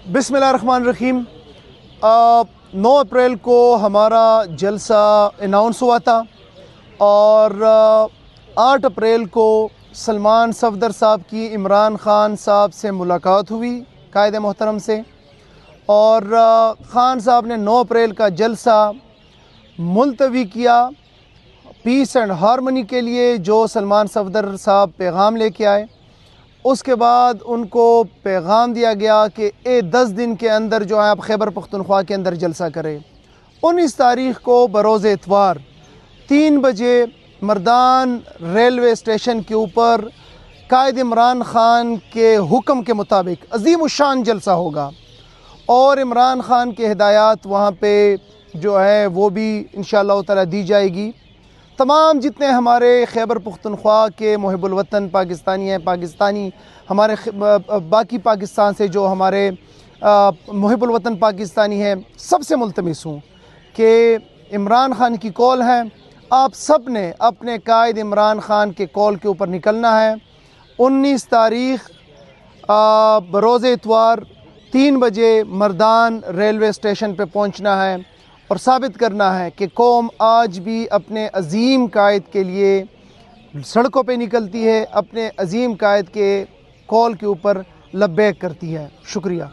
बिस्मिल्लाहिर्रहमानिर्रहीम। 9 अप्रैल को हमारा जलसा अनाउंस हुआ था और 8 अप्रैल को सलमान सफदर साहब की इमरान ख़ान साहब से मुलाकात हुई कायदे मोहतरम से, और ख़ान साहब ने 9 अप्रैल का जलसा मुलतवी किया पीस एंड हारमनी के लिए, जो सलमान सफदर साहब पैगाम लेके आए। उसके बाद उनको पैगाम दिया गया कि 10 दिन के अंदर जो है आप खैबर पख्तूनख्वा के अंदर जलसा करें। 19 तारीख़ को बरोज़ इतवार 3 बजे मर्दान रेलवे स्टेशन के ऊपर कायद इमरान ख़ान के हुक्म के मुताबिक अज़ीमुश्शान जलसा होगा, और इमरान ख़ान के हिदायत वहाँ पे जो है वो भी इंशाअल्लाह ताला दी जाएगी। तमाम जितने हमारे खैबर पख्तूनख्वा के मुहिब्बुल वतन पाकिस्तानी हैं, पाकिस्तानी हमारे बाकी पाकिस्तान से जो हमारे मुहिब्बुल वतन पाकिस्तानी हैं, सबसे मुल्तमिस हूँ कि इमरान ख़ान की कॉल है, आप सब ने अपने कायद इमरान ख़ान के कॉल के ऊपर निकलना है। 19 तारीख़ बरोज़ इतवार 3 बजे मर्दान रेलवे स्टेशन पे पहुँचना है और साबित करना है कि कौम आज भी अपने अज़ीम कायद के लिए सड़कों पे निकलती है, अपने अज़ीम कायद के कॉल के ऊपर लब्बैक करती है। शुक्रिया।